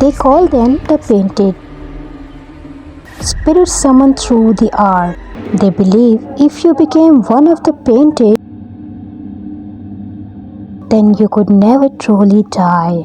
They call them the painted. Spirits summoned through the art. They believe if you became one of the painted, then you could never truly die.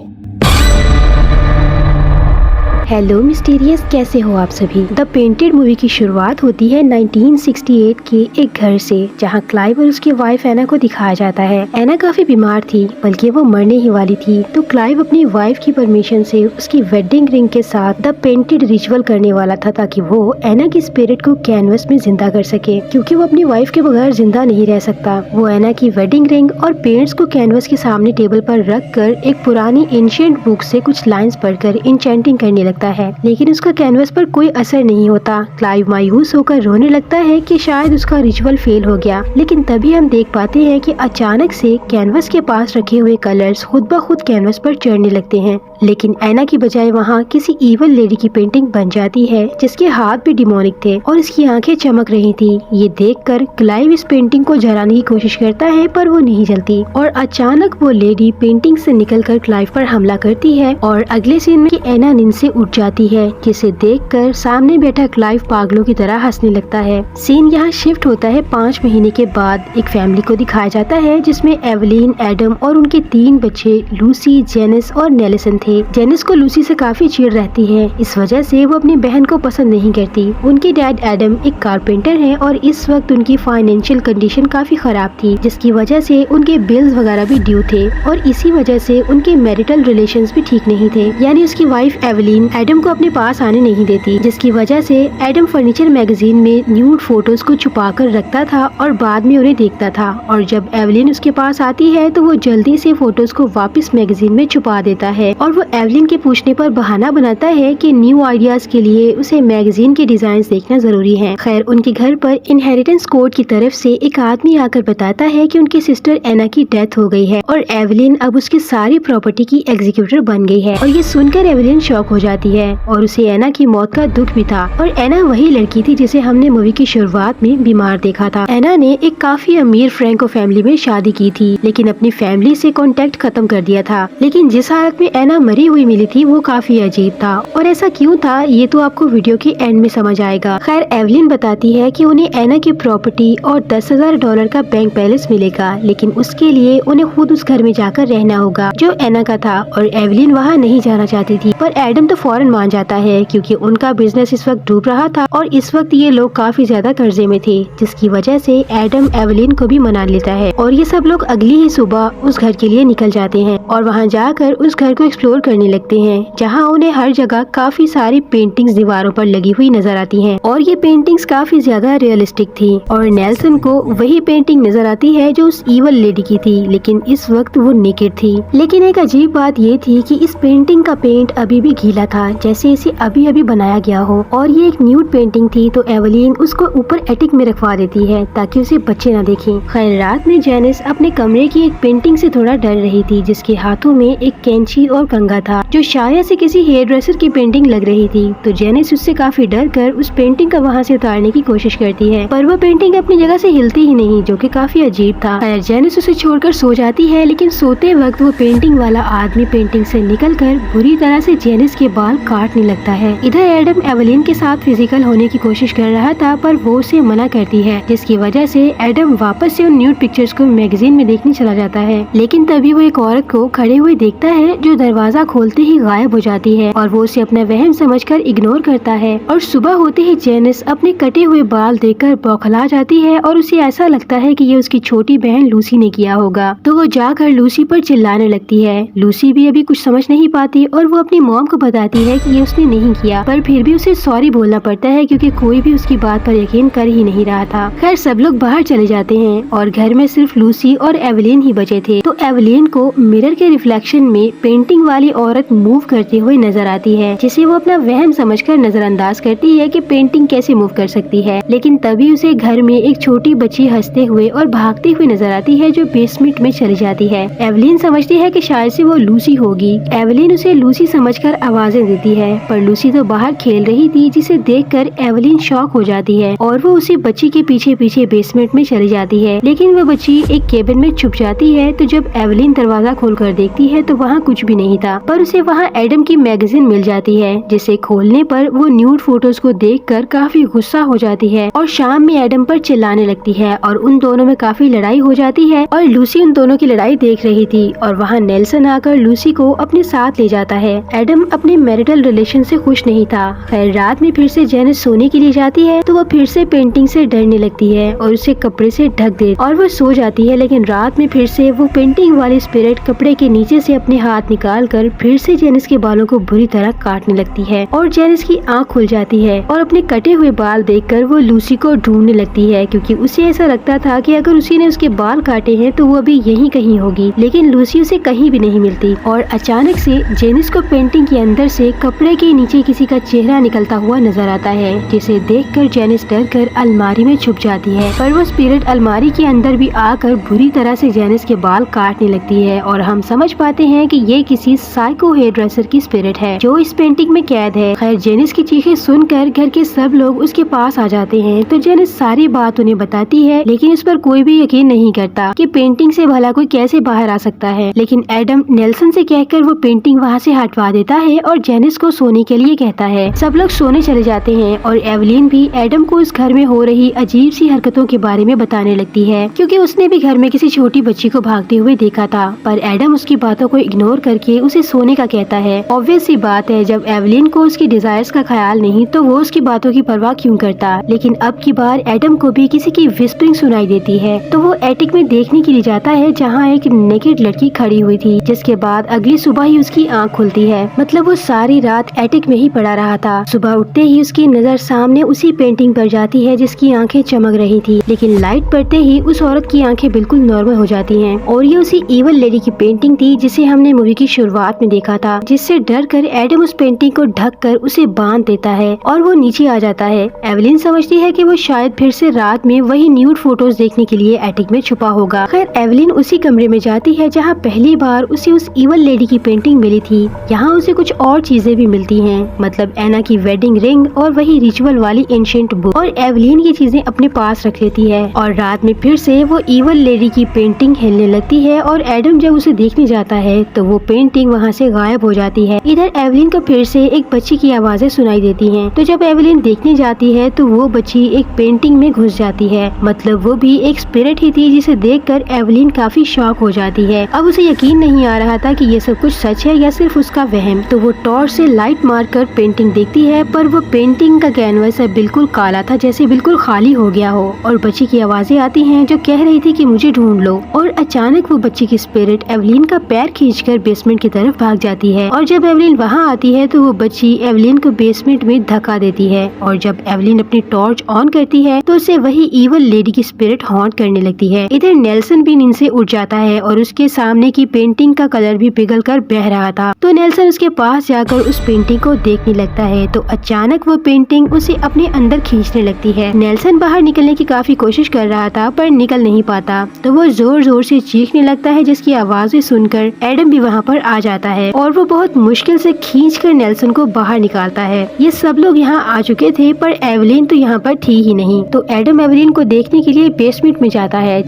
Hello mysterious, कैसे हो आप सभी। The painted movie की शुरुआत होती है 1968 के एक घर से, जहां क्लाइव और उसकी वाइफ एना को दिखाया जाता है। एना काफी बीमार थी, बल्कि वो मरने ही वाली थी। तो क्लाइव अपनी वाइफ की परमिशन से उसकी वेडिंग रिंग के साथ द पेंटेड रिचुअल करने वाला था, ताकि वो एना की स्पिरिट को कैनवस में जिंदा कर सके, क्योंकि वो अपनी वाइफ के बगैर जिंदा नहीं रह सकता। वो एना की वेडिंग रिंग और पेंट्स को कैनवस के सामने टेबल पर रख कर एक पुरानी एंशिएंट बुक से कुछ लाइन्स पढ़कर इंचेंटिंग करने लगता है, लेकिन उसका कैनवस पर कोई असर नहीं होता। क्लाइव मायूस होकर रोने लगता है कि शायद उसका रिचुअल फेल हो गया, लेकिन तभी हम देख पाते हैं कि अचानक से कैनवस के पास रखे हुए कलर्स खुद ब खुद कैनवस पर चढ़ने लगते हैं। लेकिन एना की बजाय वहाँ किसी इवल लेडी की पेंटिंग बन जाती है, जिसके हाथ भी डिमोनिक थे और इसकी आंखें चमक रही थी। ये देखकर क्लाइव इस पेंटिंग को जलाने की कोशिश करता है, पर वो नहीं जलती और अचानक वो लेडी पेंटिंग से निकलकर क्लाइव पर हमला करती है और अगले सीन में एना नींद से उठ जाती है, जिसे देखकर सामने बैठा क्लाइव पागलों की तरह हंसने लगता है। सीन यहाँ शिफ्ट होता है 5 महीने के बाद। एक फैमिली को दिखाया जाता है, जिसमें एवलीन, एडम और उनके 3 बच्चे लूसी, जेनिस और नेल्सन थे। जेनिस को लूसी से काफी चिढ़ रहती है, इस वजह से वो अपनी बहन को पसंद नहीं करती। उनके डैड एडम एक कारपेंटर हैं और इस वक्त उनकी फाइनेंशियल कंडीशन काफी खराब थी, जिसकी वजह से उनके बिल्स वगैरह भी ड्यू थे और इसी वजह से उनके मैरिटल रिलेशंस भी ठीक नहीं थे। यानी उसकी वाइफ एवलीन एडम को अपने पास आने नहीं देती, जिसकी वजह से एडम फर्नीचर मैगजीन में न्यूड फोटोज को छुपा कर रखता था और बाद में उन्हें देखता था। और जब एवलीन उसके पास आती है तो वो जल्दी से फोटोज को वापस मैगजीन में छुपा देता है और वो एवलीन के पूछने पर बहाना बनाता है कि न्यू आइडियाज के लिए उसे मैगजीन के डिजाइन देखना जरूरी है। खैर, उनके घर पर इनहेरिटेंस कोर्ट की तरफ से एक आदमी आकर बताता है कि उनकी सिस्टर एना की डेथ हो गई है और एवलीन अब उसकी सारी प्रॉपर्टी की एग्जीक्यूटर बन गई है। और ये सुनकर एवलीन शॉक हो जाती है और उसे एना की मौत का दुख भी था। और एना वही लड़की थी जिसे हमने मूवी की शुरुआत में बीमार देखा था। एना ने एक काफी अमीर फ्रैंको फैमिली में शादी की थी, लेकिन अपनी फैमिली से कांटेक्ट खत्म कर दिया था। लेकिन जिस हालत में एना मरी हुई मिली थी वो काफी अजीब था, और ऐसा क्यों था ये तो आपको वीडियो के एंड में समझ आएगा। खैर, एवलीन बताती है कि उन्हें एना की प्रॉपर्टी और $10,000 का बैंक बैलेंस मिलेगा, लेकिन उसके लिए उन्हें खुद उस घर में जाकर रहना होगा जो एना का था। और एवलीन वहाँ नहीं जाना चाहती थी, पर एडम तो फौरन मान जाता है, क्योंकि उनका बिजनेस इस वक्त डूब रहा था और इस वक्त ये लोग काफी ज्यादा कर्जे में थे, जिसकी वजह से एडम एवलीन को भी मना लेता है। और ये सब लोग अगली ही सुबह उस घर के लिए निकल जाते हैं और वहाँ जाकर उस घर को एक्सप्लोर करने लगते हैं, जहाँ उन्हें हर जगह काफी सारी पेंटिंग्स दीवारों पर लगी हुई नजर आती हैं और ये पेंटिंग्स काफी ज्यादा रियलिस्टिक थी। और नेल्सन को वही पेंटिंग नजर आती है जो उस ईवल लेडी की थी, लेकिन इस वक्त वो नेकेड थी। लेकिन एक अजीब बात ये थी कि इस पेंटिंग का पेंट अभी भी गीला था, जैसे इसे अभी अभी बनाया गया हो। और ये एक न्यूड पेंटिंग थी, तो एवलीन उसको ऊपर एटिक में रखवा देती है ताकि उसे बच्चे न देखें। खैर, रात में जेनिस अपने कमरे की एक पेंटिंग से थोड़ा डर रही थी, जिसके हाथों में एक कैंची और कंघा था, जो शायद से किसी हेयर ड्रेसर की पेंटिंग लग रही थी। तो जेनिस उससे काफी डर कर उस पेंटिंग का वहाँ से उतारने की कोशिश करती है, पर वह पेंटिंग अपनी जगह से हिलती ही नहीं, जो कि काफी अजीब था। खैर, जेनिस उसे छोड़कर सो जाती है, लेकिन सोते वक्त वो पेंटिंग वाला आदमी पेंटिंग से निकलकर बुरी तरह से जेनिस के बाल काटने लगता है। इधर एडम एवलीन के साथ फिजिकल होने की कोशिश कर रहा था, पर वो उसे मना करती है, जिसकी वजह से एडम वापस से उन न्यूड पिक्चर्स को मैगजीन में देखने चला जाता है। लेकिन तभी वो एक औरत को खड़े हुए देखता है, जो दरवाजा खोलते ही गायब हो जाती है और वो उसे अपना वहम समझकर इग्नोर करता है। और सुबह होते ही जेनिस अपने कटे हुए बाल देखकर बौखला जाती है और उसे ऐसा लगता है कि ये उसकी छोटी बहन लूसी ने किया होगा। तो वो जाकर लूसी पर चिल्लाने लगती है। लूसी भी अभी कुछ समझ नहीं पाती और वो अपनी मॉम को बताती है कि ये उसने नहीं किया, पर फिर भी उसे सॉरी बोलना पड़ता है, क्योंकि कोई भी उसकी बात पर यकीन कर ही नहीं रहा था। खैर, सब लोग बाहर चले जाते हैं और घर में सिर्फ लूसी और एवलीन ही बचे थे। तो एवलीन को मिरर के रिफ्लेक्शन में पेंटिंग वाली औरत मूव करते हुए नजर आती है, जिसे वो अपना वहम समझकर नजरअंदाज करती है कि पेंटिंग कैसे मूव कर सकती है। लेकिन तभी उसे घर में एक छोटी बच्ची हंसते हुए और भागती हुई नजर आती है, जो बेसमेंट में चली जाती है। एवलीन समझती है कि शायद से वो लूसी होगी। एवलीन उसे लूसी समझकर आवाजें देती है, पर लूसी तो बाहर खेल रही थी, जिसे देखकर एवलिन शॉक हो जाती है और वो उसी बच्ची के पीछे पीछे बेसमेंट में चली जाती है। लेकिन वो बच्ची एक केबिन में छुप जाती है। तो जब एवलिन दरवाजा खोलकर देखती है तो वहाँ कुछ भी नहीं था, पर उसे वहाँ एडम की मैगजीन मिल जाती है, जिसे खोलने पर वो न्यूड फोटोज को देखकर काफी गुस्सा हो जाती है और शाम में एडम पर चिल्लाने लगती है और उन दोनों में काफी लड़ाई हो जाती है। और लूसी उन दोनों की लड़ाई देख रही थी और वहाँ नेल्सन आकर लूसी को अपने साथ ले जाता है। एडम अपने मैरिटल रिलेशन से खुश नहीं था। खैर रात में फिर से जेनिस सोने के लिए जाती है तो वो फिर से पेंटिंग से डरने लगती है और उसे कपड़े से ढक दे और वो सो जाती है। लेकिन रात में फिर से वो पेंटिंग वाली स्पिरिट कपड़े के नीचे से अपने हाथ निकाल कर फिर से जेनिस के बालों को बुरी तरह काटने लगती है और जेनिस की आंख खुल जाती है और अपने कटे हुए बाल देखकर वो लूसी को ढूंढने लगती है, क्योंकि उसे ऐसा लगता था कि अगर उसी ने उसके बाल काटे हैं तो वो अभी यहीं कहीं होगी। लेकिन लूसी उसे कहीं भी नहीं मिलती और अचानक से जेनिस को पेंटिंग के अंदर से कपड़े के नीचे किसी का चेहरा निकलता हुआ नजर आता है, जिसे देखकर जेनिस डरकर अलमारी में छुप जाती है। पर वो स्पिरिट अलमारी के अंदर भी आकर बुरी तरह से जेनिस के बाल काटने लगती है और हम समझ पाते हैं कि ये किसी साइको हेयर ड्रेसर की स्पिरिट है जो इस पेंटिंग में कैद है। खैर जेनिस की चीखें सुनकर घर के सब लोग उसके पास आ जाते हैं तो जेनिस सारी बात उन्हें बताती है, लेकिन इस पर कोई भी यकीन नहीं करता कि पेंटिंग से भला कोई कैसे बाहर आ सकता है। लेकिन एडम नेल्सन से कहकर वो पेंटिंग वहाँ से हटवा देता है और जेनिस को सोने के लिए कहता है। सब लोग सोने चले जाते हैं और एवलिन भी एडम को इस घर में हो रही अजीब सी हरकतों के बारे में बताने लगती है, क्योंकि उसने भी घर में किसी छोटी बच्ची को भागते हुए देखा था। पर एडम उसकी बातों को इग्नोर करके उसे सोने का कहता है। ऑब्वियस सी बात है, जब एवलिन को उसकी डिजायर्स का ख्याल नहीं तो वो उसकी बातों की परवाह क्यों करता। लेकिन अब की बार एडम को भी किसी की विस्परिंग सुनाई देती है तो वो एटिक में देखने के लिए जाता है, जहाँ एक नेकेड लड़की खड़ी हुई थी, जिसके बाद अगली सुबह ही उसकी आँख खुलती है। मतलब वो सारी रात एटिक में ही पड़ा रहा था। सुबह उठते ही उसकी नजर सामने उसी पेंटिंग पर जाती है जिसकी आंखें चमक रही थी, लेकिन लाइट पड़ते ही उस औरत की आंखें बिल्कुल नॉर्मल हो जाती हैं और ये उसी इवल लेडी की पेंटिंग थी जिसे हमने मूवी की शुरुआत में देखा था, जिससे डर कर एडम उस पेंटिंग को ढक कर उसे बांध देता है और वो नीचे आ जाता है। एवलिन समझती है कि वो शायद फिर से रात में वही न्यूड फोटोज देखने के लिए एटिक में छुपा होगा। खैर एवलिन उसी कमरे में जाती है जहाँ पहली बार उसे उस इवल लेडी की पेंटिंग मिली थी। यहाँ उसे कुछ और चीजें भी मिलती हैं, मतलब एना की वेडिंग रिंग और वही रिचुअल वाली एंशिएंट बुक, और एवलिन ये चीजें अपने पास रख लेती है। और रात में फिर से वो इवल लेडी की पेंटिंग हिलने लगती है और एडम जब उसे देखने जाता है तो वो पेंटिंग वहाँ से गायब हो जाती है। इधर एवलिन को फिर से एक बच्ची की आवाजें सुनाई देती हैं, तो जब एवलिन देखने जाती है तो वो बच्ची एक पेंटिंग में घुस जाती है। मतलब वो भी एक स्पिरिट ही थी, जिसे देखकर एवलिन काफी शॉक हो जाती है। अब उसे यकीन नहीं आ रहा था कि ये सब कुछ सच है या सिर्फ उसका वहम। तो वो टॉर्च से लाइट मारकर पेंटिंग देखती है, पर वो पेंटिंग का कैनवस बिल्कुल काला था, जैसे बिल्कुल खाली हो गया हो। और बच्ची की आवाजें आती हैं जो कह रही थी कि मुझे ढूंढ लो। और अचानक वो बच्ची की स्पिरिट एवलिन का पैर खींचकर बेसमेंट की तरफ भाग जाती है और जब एवलिन वहाँ आती है तो वो बच्ची एवलिन को बेसमेंट में धक्का देती है। और जब एवलिन अपनी टॉर्च ऑन करती है तो उसे वही इवल लेडी की स्पिरिट हॉन्ट करने लगती है। इधर नेल्सन भी नींद से उठ जाता है और उसके सामने की पेंटिंग का कलर भी पिघल कर बह रहा था। तो नेल्सन उसके पास जाकर उस पेंटिंग को देखने लगता है तो अचानक वो पेंटिंग उसे अपने अंदर खींचने लगती है। नेल्सन बाहर निकलने की काफी कोशिश कर रहा था पर निकल नहीं पाता, तो वो जोर जोर से चीखने लगता है, जिसकी आवाजें सुनकर एडम भी वहाँ पर आ जाता है और वो बहुत मुश्किल से खींचकर नेल्सन को बाहर निकालता है। ये सब लोग यहाँ आ चुके थे पर एवलिन तो यहाँ पर थी ही नहीं। तो एडम एवलिन को देखने के लिए बेसमेंट में जाता है,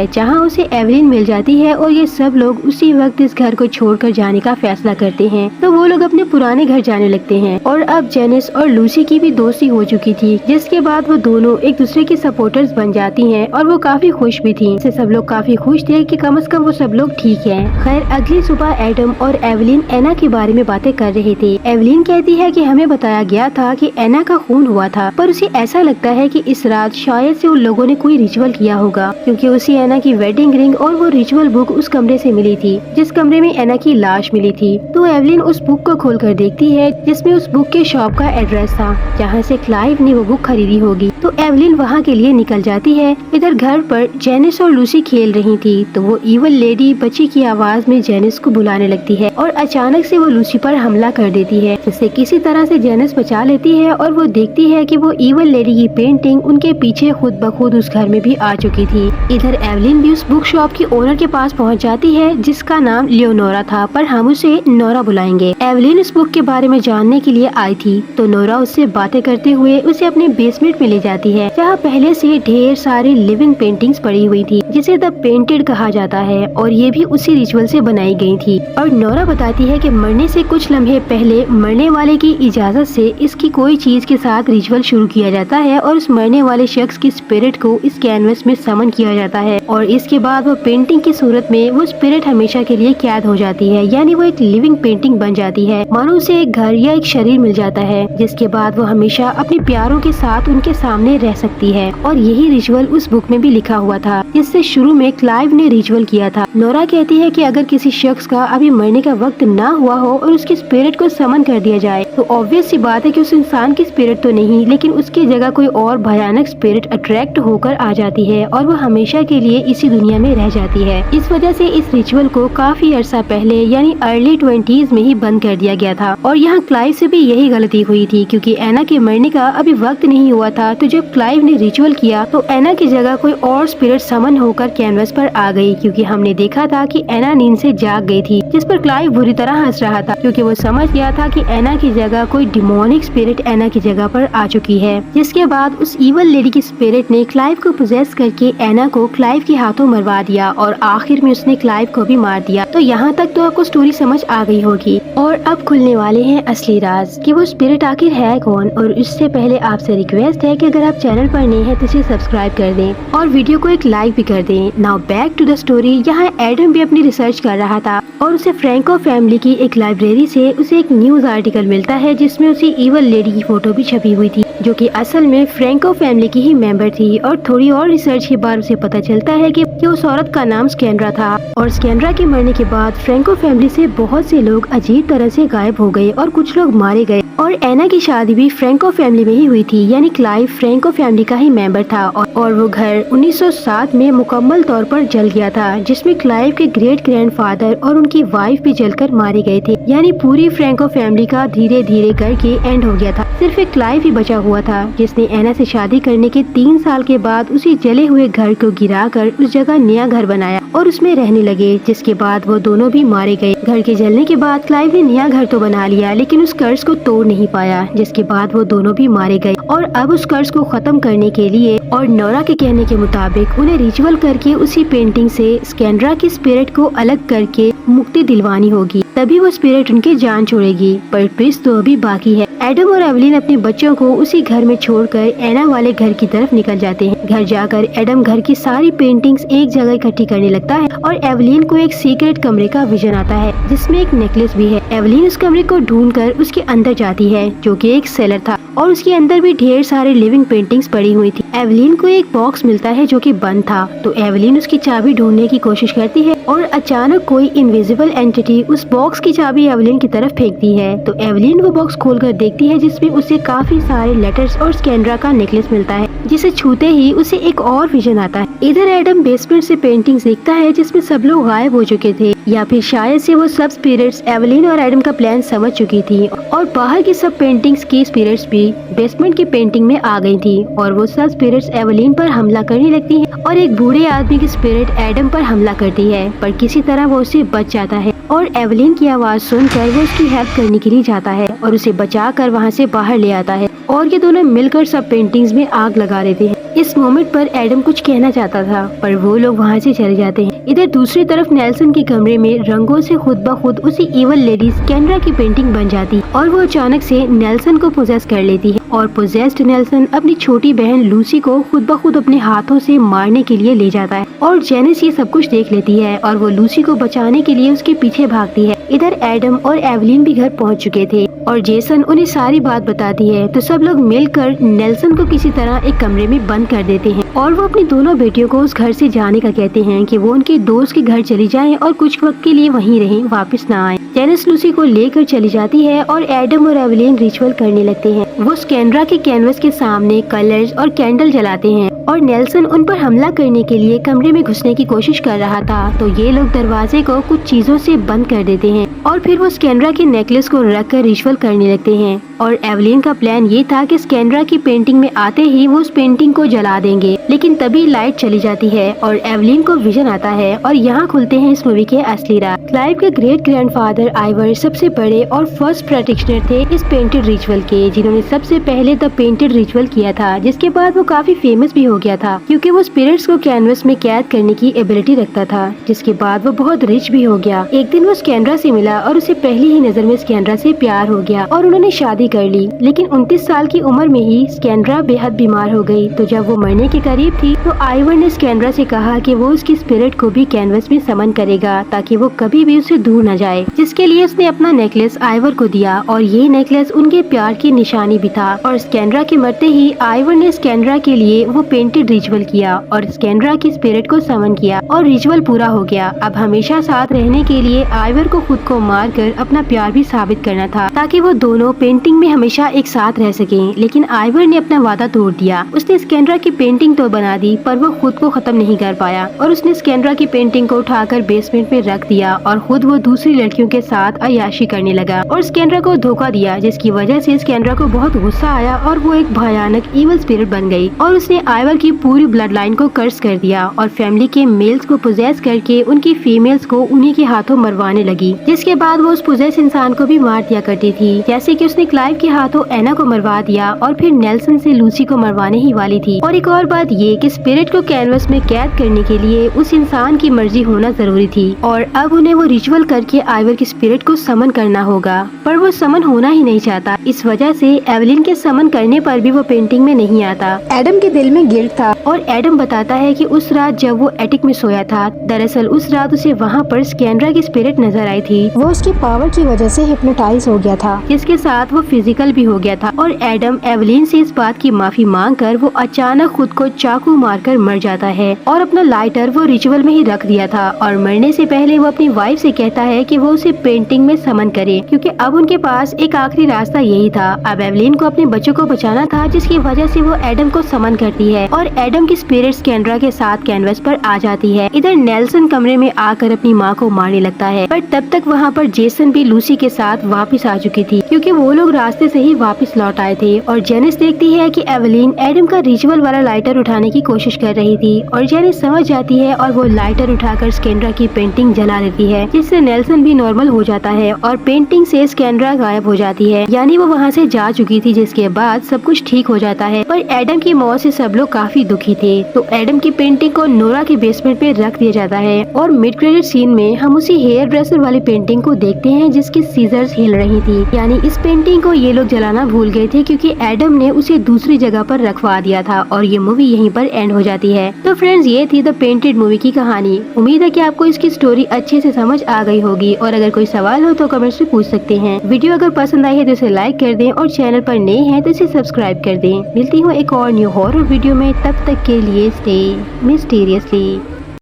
जहाँ उसे एवलिन मिल जाती है और ये सब लोग उसी वक्त इस घर को छोड़कर जाने का फैसला करते हैं। तो वो लोग अपने पुराने घर जाने लगते हैं और अब जेनिस और लूसी की भी दोस्ती हो चुकी थी, जिसके बाद वो दोनों एक दूसरे की सपोर्टर्स बन जाती हैं और वो काफी खुश भी थी। इससे सब लोग काफी खुश थे कि कम से कम वो सब लोग ठीक हैं। खैर अगली सुबह एडम और एवलिन एना के बारे में बातें कर रहे थे। एवलिन कहती है कि हमें बताया गया था कि एना का खून हुआ था, पर उसे ऐसा लगता है कि इस रात शायद से उन लोगों ने कोई रिचुअल किया होगा, क्योंकि उसी एना की वेडिंग रिंग और वो रिचुअल बुक उस कमरे से मिली थी जिस कमरे में एना की लाश मिली थी। तो एवलिन उस बुक को खोलकर देखती है जिसमें उस बुक के शॉप का एड्रेस था जहाँ से क्लाइव ने वो बुक खरीदी होगी। तो एवलिन वहाँ के लिए निकल जाती है। इधर घर पर जेनिस और लूसी खेल रही थी, तो वो इवल लेडी बच्ची की आवाज में जेनिस को बुलाने लगती है और अचानक से वो लूसी पर हमला कर देती है, जिससे किसी तरह से जेनिस बचा लेती है और वो देखती है कि वो इवल लेडी की पेंटिंग उनके पीछे ये खुद ब खुद उस घर में भी आ चुकी थी। इधर एवलिन भी उस बुक शॉप की ओनर के पास पहुंच जाती है जिसका नाम लियोनोरा था, पर हम उसे नोरा बुलाएंगे। एवलिन इस बुक के बारे में जानने के लिए आई थी तो नोरा उससे बातें करते हुए उसे अपने बेसमेंट में ले जाती है जहाँ पहले से ढेर सारी लिविंग पेंटिंग्स पड़ी हुई थी जिसे द पेंटेड कहा जाता है और ये भी उसी रिचुअल से बनाई गई थी। और नोरा बताती है कि मरने से कुछ लम्हे पहले मरने वाले की इजाजत से इसकी कोई चीज के साथ रिचुअल शुरू किया जाता है और उस मरने वाले शख्स की स्पिरिट को इस कैनवस में समन किया जाता है और इसके बाद वो पेंटिंग की सूरत में वो स्पिरिट हमेशा के लिए कैद हो जाती है, यानी वो एक लिविंग पेंटिंग बन जाती है। मानो उसे एक घर या एक शरीर मिल जाता है जिसके बाद वो हमेशा अपने प्यारों के साथ उनके सामने रह सकती है। और यही रिचुअल उस बुक में भी लिखा हुआ था जिससे शुरू में क्लाइव ने रिचुअल किया था। नोरा कहती है कि अगर किसी शख्स का अभी मरने का वक्त ना हुआ हो और उसकी स्पिरिट को समन कर दिया जाए तो ऑब्वियस सी बात है कि उस इंसान की स्पिरिट तो नहीं लेकिन उसकी जगह कोई और भयानक स्पिरिट अट्रैक्ट होकर आ जाती है और वो हमेशा के लिए इसी दुनिया में रह जाती है। इस वजह से इस रिचुअल को काफी अरसा पहले यानी अर्ली 20s में ही बंद कर दिया गया था। और यहाँ क्लाइव से भी यही गलती हुई थी क्योंकि एना के मरने का अभी वक्त नहीं हुआ था, तो जब क्लाइव ने रिचुअल किया तो एना की जगह कोई और स्पिरिट समन होकर कैनवस पर आ गई क्योंकि हमने देखा था कि एना नींद से जाग गई थी, जिस पर क्लाइव बुरी तरह हंस रहा था क्योंकि वो समझ गया था कि एना की जगह कोई डिमोनिक स्पिरिट एना की जगह पर आ चुकी है। जिसके बाद उस ईवल लेडी की स्पिरिट ने क्लाइव को पोजेस करके एना को क्लाइव के हाथों मरवा दिया और आखिर में उसने क्लाइव को भी मार दिया। तो यहाँ तक तो आपको स्टोरी समझ आ गई होगी और अब खुलने वाले हैं असली राज कि वो स्पिरिट आखिर है कौन। और इससे पहले आपसे रिक्वेस्ट है कि अगर आप चैनल पर नए हैं तो इसे सब्सक्राइब कर दें और वीडियो को एक लाइक भी कर दें। Now back to the story. यहाँ एडम भी अपनी रिसर्च कर रहा था और उसे फ्रैंको फैमिली की एक लाइब्रेरी से उसे एक न्यूज आर्टिकल मिलता है जिसमें उसे ईवल लेडी की फोटो भी छपी हुई थी जो कि असल में फ्रैंको फैमिली की ही मेंबर थी। और थोड़ी और रिसर्च के बाद उसे पता चलता है कि उस औरत का नाम स्कैंड्रा था और स्कैंड्रा के मरने के बाद फ्रैंको फैमिली से बहुत से लोग अजीब तरह से गायब हो गए और कुछ लोग मारे गए। और एना की शादी भी फ्रैंको फैमिली में ही हुई थी, यानी क्लाइव फ्रैंको फैमिली का ही मेंबर था और वो घर 1907 में मुकम्मल तौर पर जल गया था जिसमें क्लाइव के ग्रेट ग्रैंडफादर और उनकी वाइफ भी जलकर मारे गए थे। यानी पूरी फ्रैंको फैमिली का धीरे धीरे करके एंड हो गया था। सिर्फ एक क्लाइव ही बचा हुआ था जिसने एना से शादी करने के 3 साल के बाद उसी जले हुए घर को गिराकर उस जगह नया घर बनाया और उसमें रहने लगे, जिसके बाद वो दोनों भी मारे गए। घर के जलने के बाद क्लाइव ने नया घर तो बना लिया लेकिन उस कर्ज को तोड़ नहीं पाया, जिसके बाद वो दोनों भी मारे गए। और अब उस कर्ज को खत्म करने के लिए और नोरा के कहने के मुताबिक उन्हें रिचुअल करके उसी पेंटिंग से स्कैंड्रा की स्पिरिट को अलग करके मुक्ति दिलवानी होगी, तभी वो स्पिरिट उनकी जान छोड़ेगी। पर ट्विस्ट तो अभी बाकी है। एडम और एवलिन अपने बच्चों को उसी घर में छोड़कर एना वाले घर की तरफ निकल जाते हैं। घर जाकर एडम घर की सारी पेंटिंग्स एक जगह इकट्ठी करने लगता है और एवलिन को एक सीक्रेट कमरे का विजन आता है जिसमें एक नेकलेस भी है। एवलिन उस कमरे को ढूंढकर उसके अंदर जाती है जो कि एक सेलर था और उसके अंदर भी ढेर सारे लिविंग पेंटिंग्स पड़ी हुई थी। एवलिन को एक बॉक्स मिलता है जो कि बंद था, तो एवलिन उसकी चाबी ढूंढने की कोशिश करती है और अचानक कोई इनविजिबल एंटिटी उस बॉक्स की चाबी एवलिन की तरफ फेंकती है। तो एवलिन वो बॉक्स खोलकर देखती है जिसमें उसे काफी सारे लेटर्स और स्कैंड्रा का नेकलेस मिलता है, जिसे छूते ही उसे एक और विजन आता है। इधर एडम बेसमेंट से पेंटिंग्स देखता है जिसमें सब लोग गायब हो चुके थे, या फिर शायद से वो सब स्पिरिट्स एवलिन और एडम का प्लान समझ चुकी थी और बाहर की सब पेंटिंग्स की स्पिरिट्स भी बेसमेंट की पेंटिंग में आ गई थी और वो सब स्पिरिट्स एवलिन पर हमला करने लगती हैं और एक बूढ़े आदमी की स्पिरिट एडम पर हमला करती है, पर किसी तरह वो उससे बच जाता है और एवलिन की आवाज सुनकर वो उसकी हेल्प करने के लिए जाता है और उसे बचाकर वहाँ से बाहर ले आता है और ये दोनों मिलकर सब पेंटिंग्स में आग लगा देते हैं। इस मोमेंट पर एडम कुछ कहना चाहता था पर वो लोग वहाँ से चले जाते हैं। इधर दूसरी तरफ नेल्सन के कमरे में रंगों से खुद ब खुद उसी ईवल लेडी स्कैंड्रा की पेंटिंग बन जाती और वो अचानक से नेल्सन को पोजेस कर लेती है और पोजेस्ड नेल्सन अपनी छोटी बहन लूसी को खुद ब खुद अपने हाथों से मारने के लिए ले जाता है और जेनिस ये सब कुछ देख लेती है और वो लूसी को बचाने के लिए उसके पीछे भागती है। इधर एडम और एवलिन भी घर पहुंच चुके थे और जेसन उन्हें सारी बात बताती है, तो सब लोग मिलकर नेल्सन को किसी तरह एक कमरे में बंद कर देते हैं और वो अपनी दोनों बेटियों को उस घर से जाने का कहते हैं कि वो उनके दोस्त के घर चली जाएं और कुछ वक्त के लिए वहीं रहें, वापस ना आए। जेनिस लूसी को लेकर चली जाती है और एडम और एवलिन रिचुअल करने लगते हैं। वो स्कैंड्रा के कैनवस के सामने कलर्स और कैंडल जलाते हैं और नेल्सन उन पर हमला करने के लिए कमरे में घुसने की कोशिश कर रहा था, तो ये लोग दरवाजे को कुछ चीजों से बंद कर देते हैं और फिर वो स्कैंड्रा के नेकलेस को रखकर रिचुअल करने लगते हैं। और एवलिन का प्लान ये था कि स्कैंड्रा की पेंटिंग में आते ही वो उस पेंटिंग को जला देंगे, लेकिन तभी लाइट चली जाती है और एवलिन को विजन आता है और यहाँ खुलते हैं इस मूवी के असली राज। क्लाइव के ग्रेट ग्रैंडफादर आइवर सबसे बड़े और फर्स्ट प्रैक्टिशनर थे इस पेंटेड रिचुअल के, जिन्होंने सबसे पहले द पेंटेड रिचुअल किया था, जिसके बाद वो काफी फेमस भी हो गया था क्योंकि वो स्पिरिट्स को कैनवस में कैद करने की एबिलिटी रखता था, जिसके बाद वो बहुत रिच भी हो गया। एक दिन वो स्कैंड्रा से मिला और उसे पहली ही नजर में स्कैंड्रा से प्यार हो गया और उन्होंने शादी कर ली। लेकिन 29 साल की उम्र में ही स्कैंड्रा बेहद बीमार हो गई, तो जब वो मरने के करीब थी तो आइवर ने स्कैंड्रा से कहा कि वो उसकी स्पिरिट को भी कैनवस में समन करेगा ताकि वो कभी भी उससे दूर न जाए, जिसके लिए उसने अपना नेकलेस आइवर को दिया और ये नेकलेस उनके प्यार की निशानी भी था। और स्कैंड्रा के मरते ही आइवर ने स्कैंड्रा के लिए वो पेंटेड रिचुअल किया और स्कैंड्रा की स्पिरिट को समन किया और रिचुअल पूरा हो गया। अब हमेशा साथ रहने के लिए आइवर को खुद को मार कर अपना प्यार भी साबित करना था ताकि वो दोनों पेंटिंग में हमेशा एक साथ रह सकें। लेकिन आइवर ने अपना वादा तोड़ दिया। उसने स्कैंड्रा की पेंटिंग तो बना दी पर वो खुद को खत्म नहीं कर पाया और उसने स्कैंड्रा की पेंटिंग को उठाकर बेसमेंट में रख दिया और खुद वो दूसरी लड़कियों के साथ अय्याशी करने लगा और स्कैंड्रा को धोखा दिया, जिसकी वजह से स्कैंड्रा को बहुत गुस्सा आया और वो एक भयानक इवल स्पिरिट बन गई और उसने आइवर की पूरी ब्लड लाइन को कर्स कर दिया और फैमिली के मेल्स को पोजेस करके उनकी फीमेल्स को उन्हीं के हाथों मरवाने लगी, जिसके बाद वो उस पोजेस इंसान को भी मार दिया करती थी। जैसे कि उसने क्लाइव के हाथों एना को मरवा दिया और फिर नेल्सन से लूसी को मरवाने ही वाली थी। और एक और बात ये कि स्पिरिट को कैनवस में कैद करने के लिए उस इंसान की मर्जी होना जरूरी थी और अब उन्हें वो रिचुअल करके आइवर की स्पिरिट को समन करना होगा, पर वो समन होना ही नहीं चाहता। इस वजह से एवलिन के समन करने पर भी वो पेंटिंग में नहीं आता। एडम के दिल में गिल्ट था और एडम बताता है कि उस रात जब वो एटिक में सोया था, दरअसल उस रात उसे वहाँ पर स्कैंड्रा की स्पिरिट नजर आई थी। वो उसकी पावर की वजह से हिप्नोटाइज हो गया था, जिसके साथ वो फिजिकल भी हो गया था। और एडम एवलिन से इस बात की माफी मांग कर वो अचानक खुद को चाकू मारकर मर जाता है और अपना लाइटर वो रिचुअल में ही रख दिया था। और मरने से पहले वो अपनी वाइफ से कहता है कि वो उसे पेंटिंग में समन करे, क्योंकि अब उनके पास एक आखिरी रास्ता यही था। अब एवलिन को अपने बच्चों को बचाना था, जिसकी वजह से वो एडम को समन करती है और एडम की स्पिरिट स्कैंड्रा के साथ कैनवस पर आ जाती है। इधर नेल्सन कमरे में आकर अपनी माँ को मारने लगता है, पर तब तक वहाँ पर जेसन भी लूसी के साथ वापस आ चुकी थी, क्योंकि वो लोग रास्ते से ही वापस लौट आए थे। और जेनिस देखती है कि एवलिन एडम का रिचुअल वाला लाइटर उठाने की कोशिश कर रही थी और जेनिस समझ जाती है और वो लाइटर उठाकर स्कैंड्रा की पेंटिंग जला देती है, जिससे नेल्सन भी नॉर्मल हो जाता है और पेंटिंग से स्कैंड्रा गायब हो जाती है, यानी वो वहाँ से जा चुकी थी। जिसके बाद सब कुछ ठीक हो जाता है, पर एडम की मौत से सब लोग काफी दुखी थे। तो एडम की पेंटिंग को नोरा के बेसमेंट में रख दिया जाता है और मिड क्रेडिट सीन में हम उसी हेयर ड्रेसर वाली पेंटिंग को देखते हैं जिसकी सीजर्स हिल रही थी, यानी इस पेंटिंग को ये लोग जलाना भूल गए थे क्योंकि एडम ने उसे दूसरी जगह पर रखवा दिया था। और ये मूवी यहीं पर एंड हो जाती है। तो फ्रेंड्स, ये थी द पेंटेड मूवी की कहानी। उम्मीद है कि आपको इसकी स्टोरी अच्छे से समझ आ गई होगी और अगर कोई सवाल हो तो कमेंट्स में पूछ सकते हैं। वीडियो अगर पसंद आई है तो इसे लाइक कर दें और चैनल पर नए हैं तो इसे सब्सक्राइब कर दें। मिलती हूँ एक और न्यू हॉरर वीडियो में, तब तक के लिए स्टे मिस्टीरियसली।